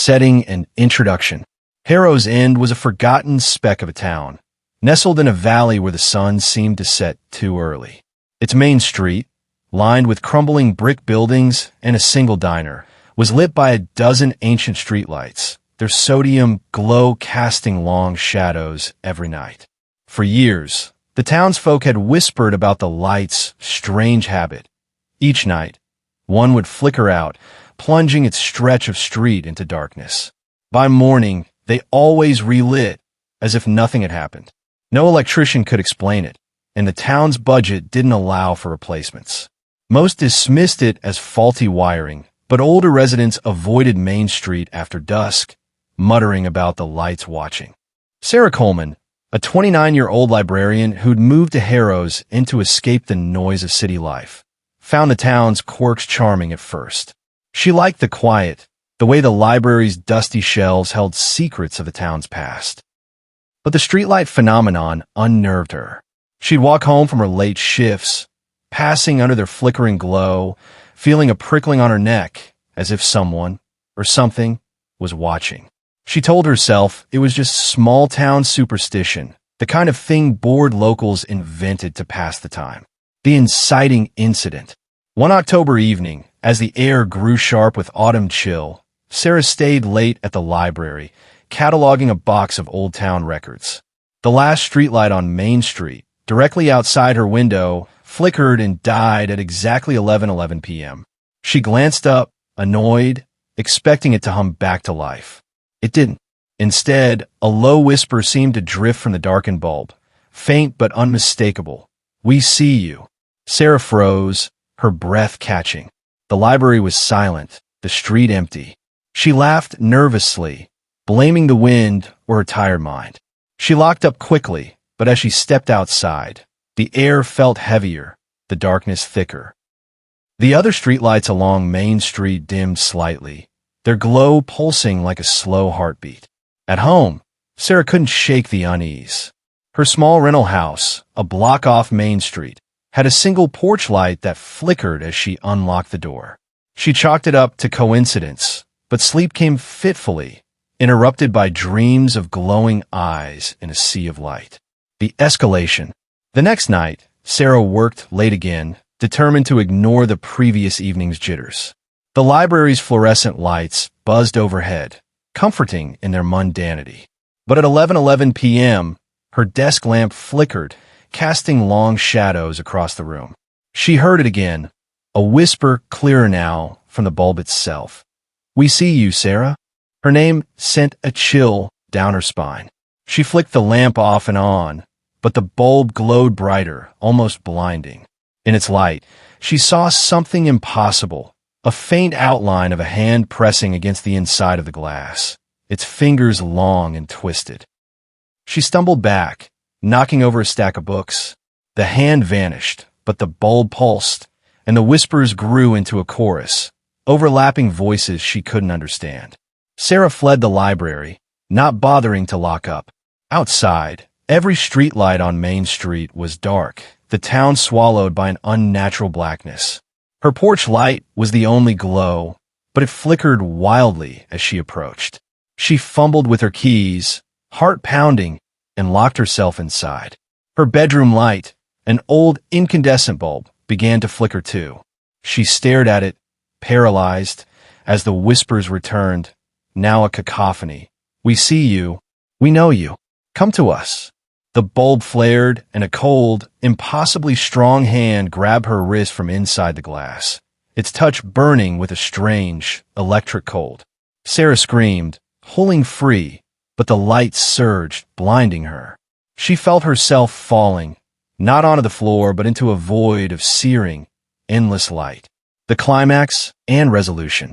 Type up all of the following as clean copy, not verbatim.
Setting and introduction. Harrow's End was a forgotten speck of a town, nestled in a valley where the sun seemed to set too early. Its main street, lined with crumbling brick buildings and a single diner, was lit by a dozen ancient streetlights, their sodium glow casting long shadows every night. For years, the townsfolk had whispered about the light's strange habit. Each night, one would flicker out, plunging its stretch of street into darkness. By morning, they always relit, as if nothing had happened. No electrician could explain it, and the town's budget didn't allow for replacements. Most dismissed it as faulty wiring, but older residents avoided Main Street after dusk, muttering about the lights watching. Sarah Coleman, a 29-year-old librarian who'd moved to Harrow's in to escape the noise of city life, found the town's quirks charming at first. She liked the quiet, the way the library's dusty shelves held secrets of the town's past. But the streetlight phenomenon unnerved her. She'd walk home from her late shifts, passing under their flickering glow, feeling a prickling on her neck, as if someone, or something, was watching. She told herself it was just small-town superstition, the kind of thing bored locals invented to pass the time. The inciting incident. One October evening, as the air grew sharp with autumn chill, Sarah stayed late at the library, cataloging a box of Old Town records. The last streetlight on Main Street, directly outside her window, flickered and died at exactly 11:11 p.m. She glanced up, annoyed, expecting it to hum back to life. It didn't. Instead, a low whisper seemed to drift from the darkened bulb, faint but unmistakable. "We see you." Sarah froze, her breath catching. The library was silent, the street empty. She laughed nervously, blaming the wind or her tired mind. She locked up quickly, but as she stepped outside, the air felt heavier, the darkness thicker. The other streetlights along Main Street dimmed slightly, their glow pulsing like a slow heartbeat. At home, Sarah couldn't shake the unease. Her small rental house, a block off Main Street, had a single porch light that flickered as she unlocked the door. She chalked it up to coincidence, but sleep came fitfully, interrupted by dreams of glowing eyes in a sea of light. The escalation. The next night, Sarah worked late again, determined to ignore the previous evening's jitters. The library's fluorescent lights buzzed overhead, comforting in their mundanity. But at 11:11 p.m., her desk lamp flickered, casting long shadows across the room. She heard it again, a whisper clearer now from the bulb itself. "We see you, Sarah." Her name sent a chill down her spine. She flicked the lamp off and on, but the bulb glowed brighter, almost blinding. In its light, she saw something impossible, a faint outline of a hand pressing against the inside of the glass, its fingers long and twisted. She stumbled back, knocking over a stack of books. The hand vanished, but the bulb pulsed, and the whispers grew into a chorus, overlapping voices she couldn't understand. Sarah fled the library, not bothering to lock up. Outside, every streetlight on Main Street was dark, the town swallowed by an unnatural blackness. Her porch light was the only glow, but it flickered wildly as she approached. She fumbled with her keys, heart pounding, and locked herself inside. Her bedroom light, an old incandescent bulb, began to flicker too. She stared at it, paralyzed, as the whispers returned, now a cacophony. "We see you. We know you. Come to us." The bulb flared, and a cold, impossibly strong hand grabbed her wrist from inside the glass, its touch burning with a strange, electric cold. Sarah screamed, pulling free, but the light surged, blinding her. She felt herself falling, not onto the floor, but into a void of searing, endless light. The climax and resolution.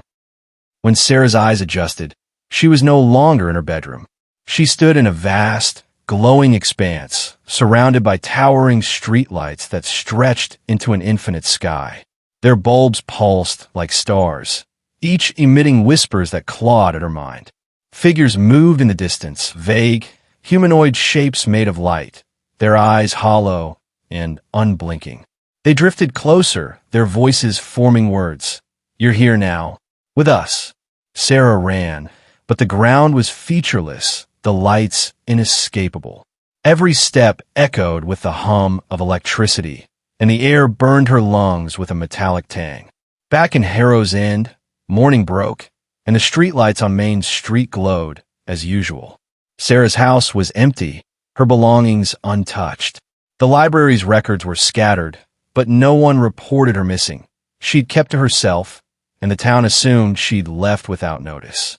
When Sarah's eyes adjusted, she was no longer in her bedroom. She stood in a vast, glowing expanse, surrounded by towering streetlights that stretched into an infinite sky. Their bulbs pulsed like stars, each emitting whispers that clawed at her mind. Figures moved in the distance, vague, humanoid shapes made of light, their eyes hollow and unblinking. They drifted closer, their voices forming words. "You're here now. With us." Sarah ran, But the ground was featureless, the lights inescapable. Every step echoed with the hum of electricity, and the air burned her lungs with a metallic tang. Back in Harrow's End, morning broke, and the streetlights on Main Street glowed as usual. Sarah's house was empty, her belongings untouched. The library's records were scattered, but no one reported her missing. She'd kept to herself, and the town assumed she'd left without notice.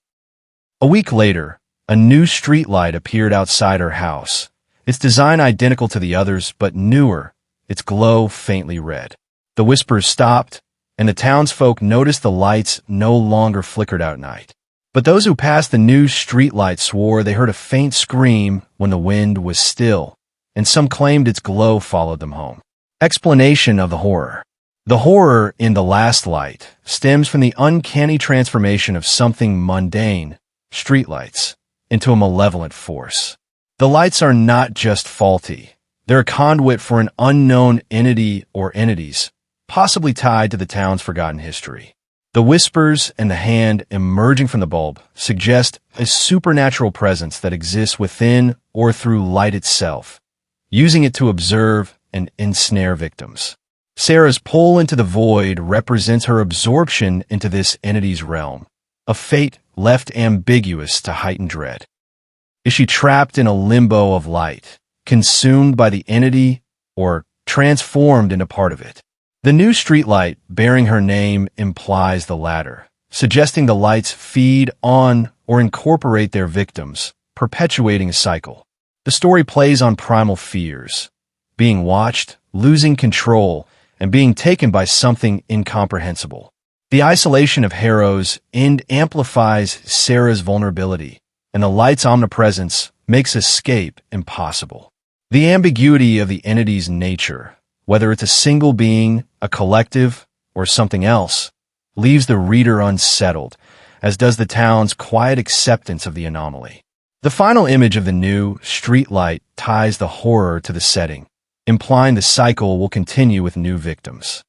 A week later, a new streetlight appeared outside her house, its design identical to the others but newer, its glow faintly red. The whispers stopped, and the townsfolk noticed the lights no longer flickered out at night. But those who passed the new streetlight swore they heard a faint scream when the wind was still, and some claimed its glow followed them home. Explanation of the horror. The horror in the last light stems from the uncanny transformation of something mundane, streetlights, into a malevolent force. The lights are not just faulty. They're a conduit for an unknown entity or entities, possibly tied to the town's forgotten history. The whispers and the hand emerging from the bulb suggest a supernatural presence that exists within or through light itself, using it to observe and ensnare victims. Sarah's pull into the void represents her absorption into this entity's realm, a fate left ambiguous to heighten dread. Is she trapped in a limbo of light, consumed by the entity, or transformed into part of it? The new streetlight bearing her name implies the latter, suggesting the lights feed on or incorporate their victims, perpetuating a cycle. The story plays on primal fears, being watched, losing control, and being taken by something incomprehensible. The isolation of Harrow's End amplifies Sarah's vulnerability, and the light's omnipresence makes escape impossible. The ambiguity of the entity's nature, whether it's a single being, a collective, or something else, leaves the reader unsettled, as does the town's quiet acceptance of the anomaly. The final image of the new streetlight ties the horror to the setting, implying the cycle will continue with new victims.